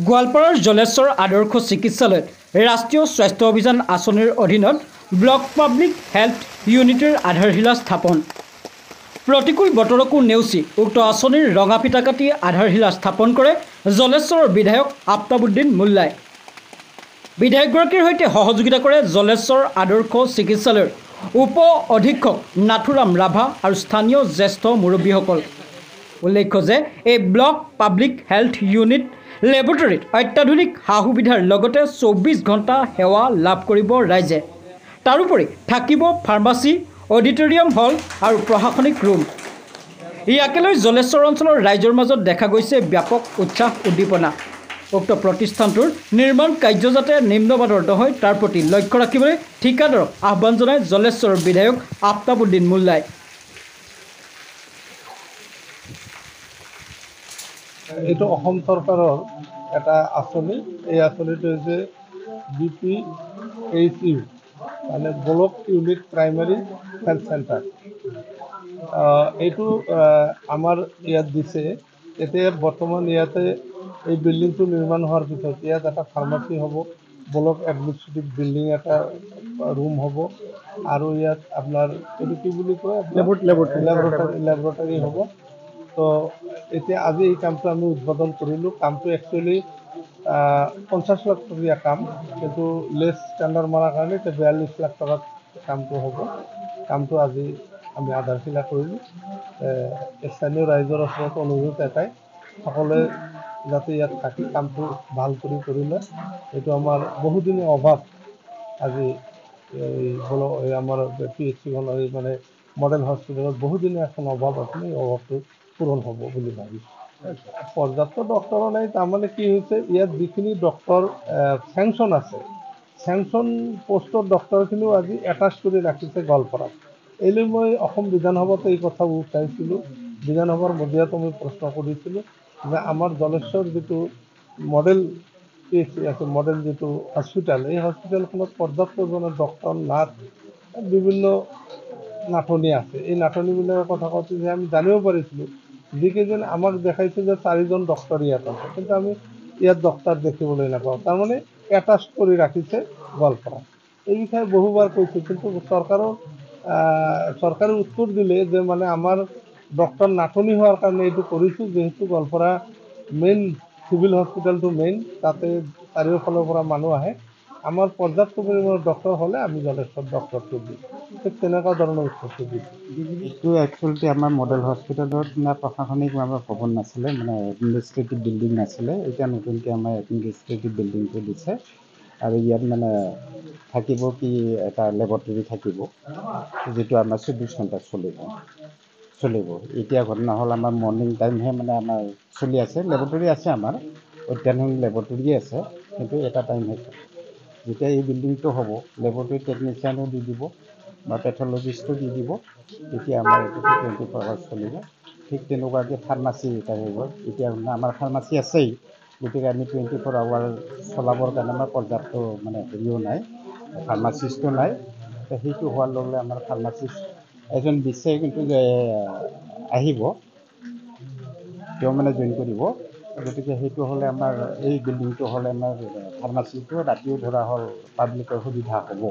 গোৱালপাৰাৰ জলেশ্বৰ আদৰ্শ চিকিৎসালয়ত ৰাষ্ট্ৰীয় স্বাস্থ্য অভিযান আঁচনিৰ অধীনত ব্লক পাব্লিক হেল্থ ইউনিটৰ আধাৰশিলা স্থাপন। প্ৰতিকূল বতৰকো নেওচি উক্ত আঁচনিৰ ৰঙা ফিটা কাটি আধাৰশিলা স্থাপন কৰে জলেশ্বৰৰ বিধায়ক আফতাবুদ্দিন মোল্লাই। বিধায়কগৰাকীৰ সৈতে সহযোগিতা কৰে জলেশ্বৰ আদৰ্শ চিকিৎসালয়ৰ উপ অধীক্ষক নাথুৰাম ৰাভা আৰু স্থানীয় জ্যেষ্ঠ মুৰব্বীসকল। উল্লেখ্য যে এই ব্লক পাব্লিক হেল্থ ইউনিট লেবৰেটৰীত অত্যাধুনিক সা সুবিধাৰ লগতে 24 ঘণ্টা সেৱা লাভ কৰিব ৰাইজে। তাৰোপৰি থাকিব ফাৰ্মাচী, অডিটৰিয়াম হল আৰু প্ৰশাসনিক ৰুম। ইয়াকে লৈ জলেশ্বৰ অঞ্চলৰ ৰাইজৰ মাজত দেখা গৈছে ব্যাপক উৎসাহ উদ্দীপনা। উক্ত প্ৰতিষ্ঠানটোৰ নিৰ্মাণ কাৰ্য যাতে নিম্নমানৰ নহয় তাৰ প্ৰতি লক্ষ্য ৰাখিবলৈ ঠিকাদাৰক আহ্বান জনায় জলেশ্বৰৰ বিধায়ক আফতাবুদ্দিন মোল্লাই। এইটো অসম চৰকাৰৰ এটা আঁচনি। এই আঁচনিটো হৈছে BPHU মানে block unit primary health centre. এইটো আমাৰ ইয়াত দিছে। এতিয়া বৰ্তমান ইয়াতে এই বিল্ডিংটো নিৰ্মাণ হোৱাৰ পিছত ইয়াত এটা ফাৰ্মাচী হ'ব, ব্লক এডমিনিষ্ট্ৰেটিভ বিল্ডিং এটা ৰুম হ'ব আৰু ইয়াত আপোনাৰ এইটো কি বুলি কয় লেবৰেটৰী হ'ব। তো এতিয়া আজি এই কামটো আমি উদ্বোধন কৰিলোঁ। কামটো একচুৱেলি 50 লাখ টকীয়া কাম, কিন্তু লেছ টেণ্ডাৰ মৰাৰ কাৰণে এতিয়া 42 লাখ টকাত কামটো হ'ব। কামটো আজি আমি আধাৰশিলা কৰিলোঁ। স্থানীয় ৰাইজৰ ওচৰত অনুৰোধ এটাই, সকলোৱে যাতে ইয়াত থাকি কামটো ভাল কৰি লয়। এইটো আমাৰ বহুদিনীয়া অভাৱ। আজি এই আমাৰ PHCখনৰ মানে মডেল হস্পিটেলত বহুদিনীয়া এখন অভাৱ আছিল। এই অভাৱটো পূৰণ হ'ব বুলি ভাবিছোঁ। পৰ্যাপ্ত ডক্টৰো নাই। তাৰমানে কি হৈছে, ইয়াত যিখিনি ডক্টৰ চেংচন আছে, চেংচন পোষ্টৰ ডক্টৰখিনিও আজি এটাচ কৰি ৰাখিছে গোৱালপাৰাত। এইলৈ মই অসম বিধানসভাত এই কথা উঠাইছিলোঁ। বিধানসভাৰ মজিয়াতো মই প্ৰশ্ন কৰিছিলোঁ যে আমাৰ জলেশ্বৰ যিটো মডেল PHC আছে, মডেল যিটো হস্পিটেল, এই হস্পিটেলখনত পৰ্যাপ্ত পৰিমাণৰ ডক্টৰ, নাৰ্ছ, বিভিন্ন নাটনি আছে। এই নাটনিবিলাকৰ কথা কওঁতে যে আমি জানিব পাৰিছিলোঁ, যিকেইজন আমাক দেখাইছে যে 4জন ডক্টৰ ইয়াত আছে, কিন্তু আমি ইয়াত ডক্টৰ দেখিবলৈ নাপাওঁ। তাৰমানে এটাচ কৰি ৰাখিছে গোৱালপাৰা। এই বিষয়ে বহুবাৰ কৈছোঁ, কিন্তু চৰকাৰে উত্তৰ দিলে যে মানে আমাৰ ডক্টৰ নাটনি হোৱাৰ কাৰণে এইটো কৰিছোঁ। যিহেতু গোৱালপাৰা মেইন চিভিল হস্পিটেলটো মেইন, তাতে চাৰিওফালৰ পৰা মানুহ আহে। আমাৰ পৰ্যাপ্ত পৰিমাণৰ ডক্টৰ হ'লে আমি জলেশ্বৰত ডক্টৰটো দিম। ঠিক তেনেকুৱা ধৰণৰ উত্তৰটো দিম। এইটো একচুৱেলি আমাৰ মডেল হস্পিটেলত প্ৰশাসনিক ভৱন নাছিলে, মানে এডমিনিষ্ট্ৰেটিভ বিল্ডিং নাছিলে। এতিয়া নতুনকৈ আমাৰ এডমিনিষ্ট্ৰেটিভ বিল্ডিংটো দিছে আৰু ইয়াত মানে থাকিব কি এটা লেবৰেটৰী থাকিব, যিটো আমাৰ 24 ঘণ্টা চলিব। এতিয়া ঘটনা হ'ল আমাৰ মৰ্ণিং টাইমহে মানে আমাৰ চলি আছে। লেবৰেটৰী আছে, আমাৰ অত্যাধুনিক লেবৰেটৰী আছে, কিন্তু এটা টাইমহে। যেতিয়া এই বিল্ডিংটো হ'ব, লেবৰেটৰী টেকনিচিয়ানো দি দিব বা পেথলজিষ্টো দি দিব, তেতিয়া আমাৰ এইটো 24 আৱাৰ্ছ চলিব। ঠিক তেনেকুৱাকৈ ফাৰ্মাচী এটা হৈ গ'ল। এতিয়া আমাৰ ফাৰ্মাচী আছেই, গতিকে আমি 24 আৱাৰ চলাবৰ কাৰণে আমাৰ পৰ্যাপ্ত মানে হেৰিও নাই, ফাৰ্মাচিষ্টো নাই। সেইটো হোৱাৰ লগে লগে আমাৰ ফাৰ্মাচিষ্ট এজন দিছে, কিন্তু আহিব, তেওঁ মানে জইন কৰিব। গতিকে সেইটো হ'লে আমাৰ এই বিল্ডিংটো হ'লে আমাৰ ফাৰ্মাচীটো ৰাতিও ধৰা হ'ল পাব্লিকৰ সুবিধা হ'ব।